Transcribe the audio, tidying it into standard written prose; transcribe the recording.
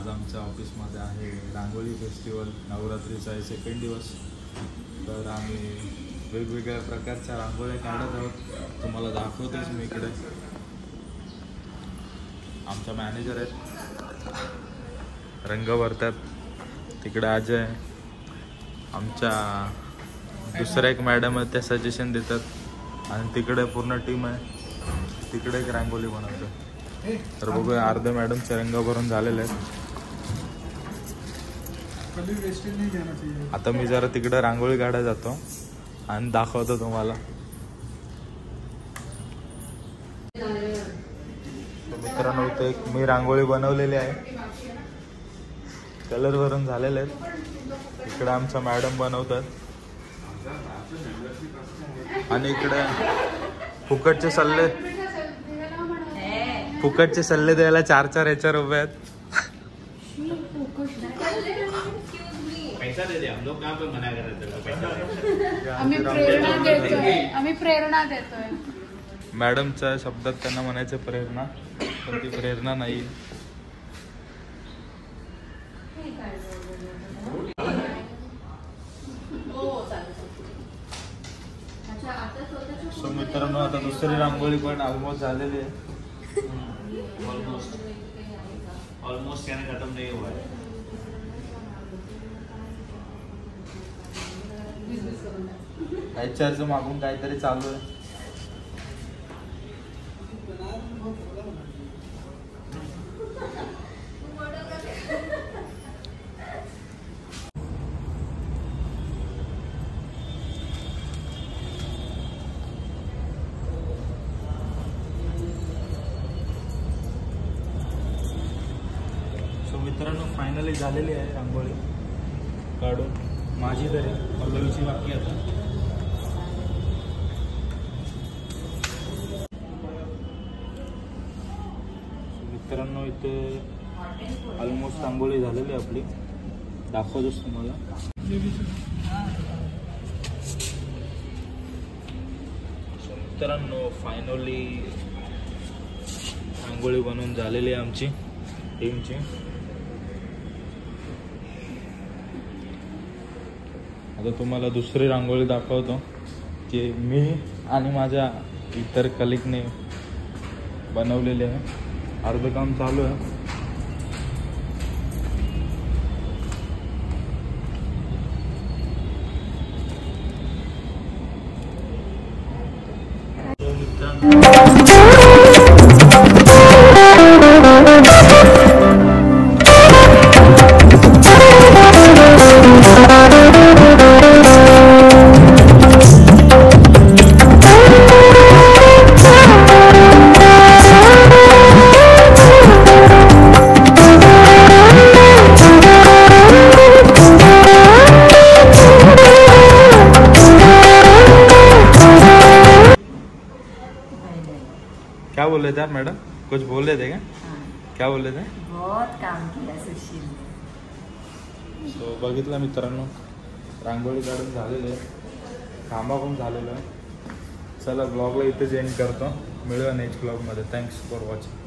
आज आमच्या ऑफिसमध्ये आहे रांगोळी फेस्टिवल, नवरात्रीचा आहे सेकंड दिवस. तर आम्ही वेगवेगळ्या प्रकारच्या रांगोळ्या काढत आहोत, तुम्हाला दाखवतोच मी. इकडे आमचा मॅनेजर आहेत, रंग भरतात. तिकडे अजय, आमच्या दुसऱ्या एक मॅडम आहेत, त्या सजेशन देतात. आणि तिकडे पूर्ण टीम आहे, तिकडे एक रांगोळी बनवतो. तर बघूया, अर्धे मॅडमचे रंग भरून झालेले आहेत. आता मी जरा तिकडे रांगोळी काढायला जातो आणि दाखवतो तुम्हाला. मित्रांनो, इथे एक मी रांगोळी बनवलेली आहे, कलर भरून झालेले आहेत. इकडे आमच्या मॅडम बनवतात आणि इकडे फुकटचे सल्ले द्यायला 4-4 HR उभे आहेत. आम्ही प्रेरणा देतोय. मॅडमच्या शब्दात त्यांना म्हणायचं प्रेरणा, पण ती प्रेरणा नाही. सो मित्रांनो, आता दुसरी रांगोळी पण ऑलमोस्ट झालेली आहे. ऑलमोस्ट कहने खत्म नहीं हुआ है. HRचं मागून काहीतरी चालू आहे. मित्रांनो, फायनली झालेली आहे रांगोळी काढून. माझी तरी पल्लवीची बाकी आता. मित्रांनो, इथे ऑलमोस्ट रांगोळी झालेली आहे आपली, दाखवतोच तुम्हाला. मित्रांनो, फायनली रांगोळी बनवून झालेली आहे आमची टीमची. आता तुम्हाला दुसरी रांगोळी दाखवतो, की मी आणि माझ्या इतर कलिगने बनवलेले आहे. अर्धं काम चालू आहे. क्या बोल रहे थे आप मैडम? कुछ बोल रहे थे क्या? क्या बोल रहे थे? बहुत काम किया सुशील ने. सो बघितलं मित्रांनो, रांगोळी काढून झालेलं आहे, खांबा पण झालेला आहे. चला, ब्लॉगला इथेच एंड करतो. मिळूया नेक्स्ट ब्लॉगमध्ये. Thanks for watching.